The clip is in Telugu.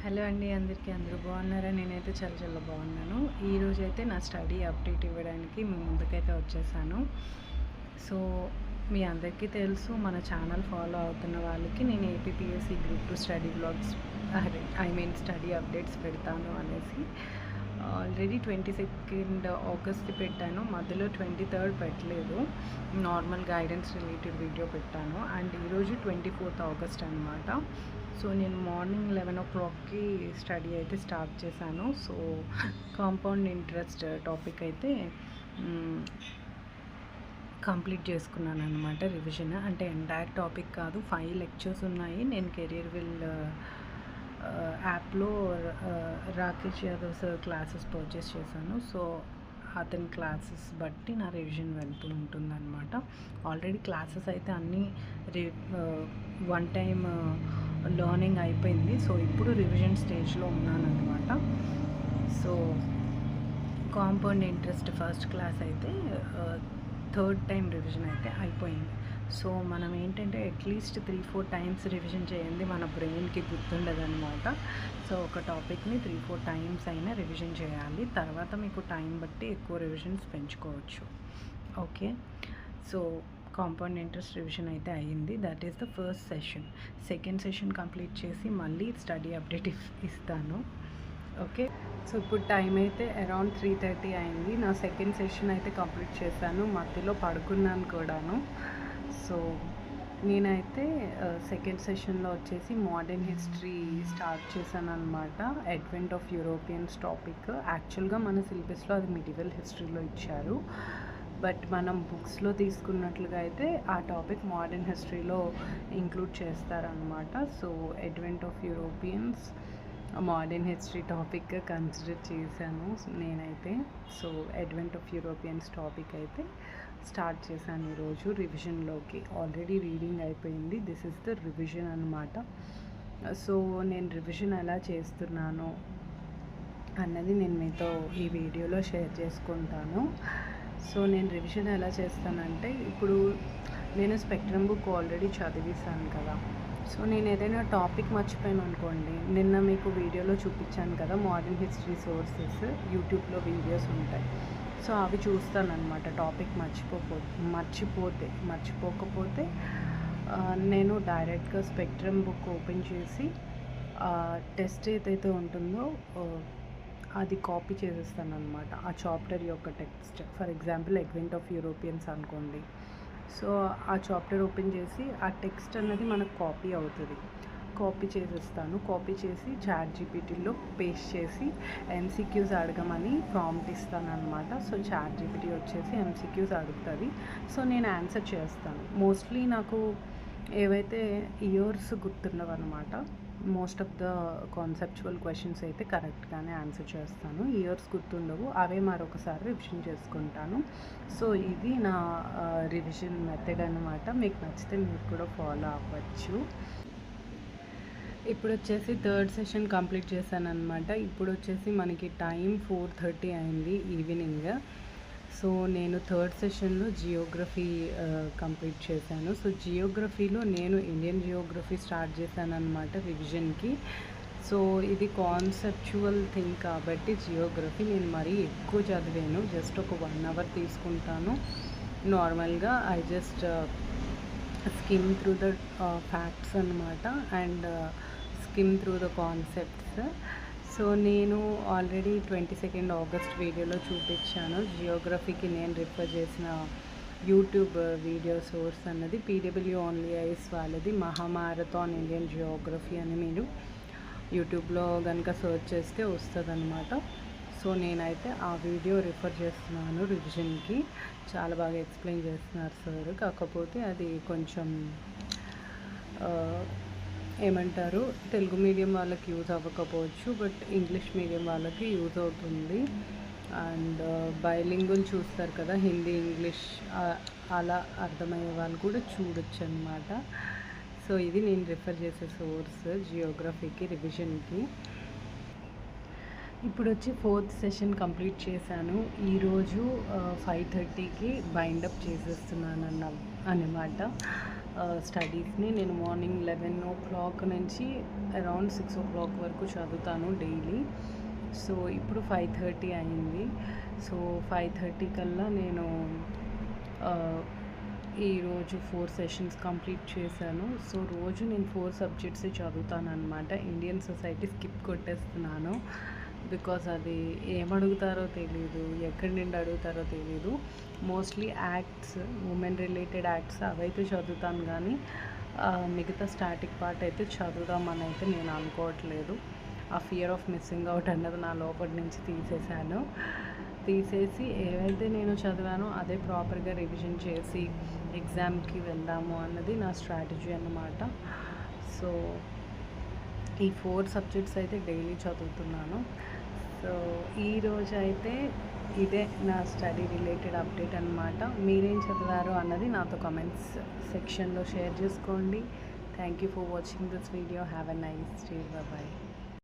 హలో అండి అందరికీ. అందరూ బాగున్నారా? నేనైతే చాలా బాగున్నాను. ఈరోజైతే నా స్టడీ అప్డేట్ ఇవ్వడానికి మీ ముందుకైతే వచ్చేసాను. సో మీ అందరికీ తెలుసు, మన ఛానల్ ఫాలో అవుతున్న వాళ్ళకి నేను APPSC group 2 study blogs study updates పెడతాను అనేసి. ఆల్రెడీ 22 ఆగస్ట్ పెట్టాను, మధ్యలో 23 పెట్టలేదు. నార్మల్ గైడెన్స్ రిలేటెడ్ వీడియో పెట్టాను. అండ్ ఈరోజు 24 ఆగస్ట్ అనమాట. సో నేను మార్నింగ్ 11 o'clockకి స్టడీ అయితే స్టార్ట్ చేశాను. సో కాంపౌండ్ ఇంట్రెస్ట్ టాపిక్ అయితే కంప్లీట్ చేసుకున్నాను అనమాట. రివిజన్ అంటే ఎంటైర్ టాపిక్ కాదు, 5 లెక్చర్స్ ఉన్నాయి. నేను కెరియర్ విల్ యాప్లో Rakesh Yadav sir classes purchase చేశాను. సో అతని క్లాసెస్ బట్టి నా రివిజన్ వెళ్తూ ఉంటుందన్నమాట. ఆల్రెడీ క్లాసెస్ అయితే అన్నీ వన్ టైం లర్నింగ్ అయిపోయింది. సో ఇప్పుడు రివిజన్ స్టేజ్లో ఉన్నానన్నమాట. So compound interest first class అయితే థర్డ్ టైం రివిజన్ అయితే అయిపోయింది. సో మనం ఏంటంటే అట్లీస్ట్ 3-4 టైమ్స్ రివిజన్ చేయండి, మన బ్రెయిన్కి గుర్తుండదన్నమాట. సో ఒక టాపిక్ని 3-4 టైమ్స్ అయినా రివిజన్ చేయాలి. తర్వాత మీకు టైం బట్టి ఎక్కువ రివిజన్స్ పెంచుకోవచ్చు. Okay, so compound interest revision అయితే అయ్యింది. That is the first session. Second session complete చేసి మళ్ళీ స్టడీ అప్డేట్ ఇస్తాను. ఓకే, సో ఇప్పుడు టైం అయితే అరౌండ్ 3:30 అయింది. నా సెకండ్ సెషన్ అయితే కంప్లీట్ చేశాను, మధ్యలో పడుకున్నాను కూడాను. సో నేనైతే సెకండ్ సెషన్లో వచ్చేసి మోడర్న్ హిస్టరీ స్టార్ట్ చేశాను అనమాట. Advent of Europeans topic. యాక్చువల్గా మన సిలబస్లో అది మిడివల్ హిస్టరీలో ఇచ్చారు, బట్ మనం బుక్స్లో తీసుకున్నట్లుగా అయితే ఆ టాపిక్ మోడర్న్ హిస్టరీలో ఇంక్లూడ్ చేస్తారనమాట. So advent of Europeans modern history topic consider చేశాను నేనైతే. So advent of Europeans topic అయితే స్టార్ట్ చేశాను ఈరోజు రివిజన్లోకి. ఆల్రెడీ రీడింగ్ అయిపోయింది. దిస్ ఇస్ ద రివిజన్ అనమాట. సో నేను రివిజన్ ఎలా చేస్తున్నాను అన్నది నేను మీతో ఈ వీడియోలో షేర్ చేసుకుంటాను. సో నేను రివిజన్ ఎలా చేస్తానంటే, ఇప్పుడు నేను స్పెక్ట్రమ్ బుక్ ఆల్రెడీ చదివేశాను కదా. సో నేను ఏదైనా టాపిక్ మర్చిపోయాను అనుకోండి, నిన్న మీకు వీడియోలో చూపించాను కదా మోడర్న్ హిస్టరీ సోర్సెస్, యూట్యూబ్లో వీడియోస్ ఉంటాయి. సో అవి చూస్తానన్నమాట. టాపిక్ మర్చిపోకపోతే నేను డైరెక్ట్గా స్పెక్ట్రమ్ బుక్ ఓపెన్ చేసి టెస్ట్ ఏదైతే ఉంటుందో అది కాపీ చేసేస్తాను అనమాట. ఆ చాప్టర్ యొక్క text, for example advent of Europeans అనుకోండి. సో ఆ చాప్టర్ ఓపెన్ చేసి ఆ టెక్స్ట్ అన్నది మనకు కాపీ అవుతుంది. కాపీ చేసేస్తాను. కాపీ చేసి ChatGPTలో పేస్ట్ చేసి MCQs అడగమని ప్రాంప్ట్ ఇస్తాను అనమాట. సో ChatGPT వచ్చేసి MCQs అడుగుతుంది. సో నేను ఆన్సర్ చేస్తాను. మోస్ట్లీ నాకు ఏవైతే ఇయర్స్ గుర్తుండవు అనమాట. Most of the conceptual questions అయితే కరెక్ట్గానే ఆన్సర్ చేస్తాను. ఇయర్స్ గుర్తుండవు, అవే మరొకసారి రివిజన్ చేసుకుంటాను. సో ఇది నా రివిజన్ మెథడ్ అనమాట. మీకు నచ్చితే మీరు కూడా ఫాలో అవ్వచ్చు. ఇప్పుడు వచ్చేసి థర్డ్ సెషన్ కంప్లీట్ చేశాను అనమాట. ఇప్పుడు వచ్చేసి మనకి టైం 4:30 అయింది ఈవినింగ్. సో నేను థర్డ్ సెషన్లో జియోగ్రఫీ కంప్లీట్ చేశాను. సో జియోగ్రఫీలో నేను ఇండియన్ జియోగ్రఫీ స్టార్ట్ చేశాను అనమాట రివిజన్కి. సో ఇది కాన్సెప్చువల్ థింగ్ కాబట్టి జియోగ్రఫీ నేను మరీ ఎక్కువ చదివాను. జస్ట్ ఒక 1 hour తీసుకుంటాను నార్మల్గా. I just skim through the facts అనమాట, and skim through the concepts. So నేను ఆల్రెడీ 22 ఆగస్ట్ వీడియోలో చూపించాను. జియోగ్రఫీకి నేను రిఫర్ చేసిన యూట్యూబ్ వీడియో సోర్స్ అన్నది PW ఓన్లీ ఐస్ వాళ్ళది, మహామారథాన్ ఇండియన్ జియోగ్రఫీ అని మీరు యూట్యూబ్లో కనుక సర్చ్ చేస్తే వస్తుంది అనమాట. సో నేనైతే ఆ వీడియో రిఫర్ చేస్తున్నాను రివిజన్కి. చాలా బాగా ఎక్స్ప్లెయిన్ చేస్తున్నారు సార్. కాకపోతే అది కొంచెం ఏమంటారు, తెలుగు మీడియం వాళ్ళకి యూజ్ అవ్వకపోవచ్చు, బట్ ఇంగ్లీష్ మీడియం వాళ్ళకి యూజ్ అవుతుంది. అండ్ బైలింగుల్ చూస్తారు కదా, హిందీ ఇంగ్లీష్ అలా అర్థమయ్యే వాళ్ళు కూడా చూడొచ్చు అనమాట. సో ఇది నేను రిఫర్ చేసే సోర్స్ జియోగ్రఫీకి రివిజన్కి. ఇప్పుడు వచ్చి ఫోర్త్ సెషన్ కంప్లీట్ చేశాను. ఈరోజు 5:30కి బైండప్ చేసేస్తున్నాను అన్నమాట. స్టడీస్ని నేను మార్నింగ్ 11 నుంచి అరౌండ్ 6 వరకు చదువుతాను డైలీ. సో ఇప్పుడు 5:30 అయింది. సో 5:30 కల్లా నేను ఈరోజు 4 సెషన్స్ కంప్లీట్ చేశాను. సో రోజు నేను 4 సబ్జెక్ట్సే చదువుతాను అనమాట. ఇండియన్ సొసైటీ స్కిప్ కొట్టేస్తున్నాను, బికాజ్ అది ఏమడుగుతారో తెలీదు, ఎక్కడి నుండి అడుగుతారో తెలీదు. Mostly acts, women related acts అవైతే చదువుతాను, కానీ మిగతా స్టాటిక్ పార్ట్ అయితే చదువుదామని అయితే నేను అనుకోవట్లేదు. ఆ ఫియర్ ఆఫ్ మిస్సింగ్ అవుట్ అన్నది నా లోపటి నుంచి తీసేసి ఏవైతే నేను చదివానో అదే ప్రాపర్గా రివిజన్ చేసి ఎగ్జామ్కి వెళ్దాము అన్నది నా స్ట్రాటజీ అన్నమాట. సో ఈ 4 సబ్జెక్ట్స్ అయితే డైలీ చదువుతున్నాను. సో ఈరోజు అయితే ఇదే నా స్టడీ రిలేటెడ్ అప్డేట్ అనమాట. మీరేం చదివారు అన్నది నాతో కామెంట్స్ సెక్షన్లో షేర్ చేసుకోండి. Thank you for watching this video. Have a nice day. Bye.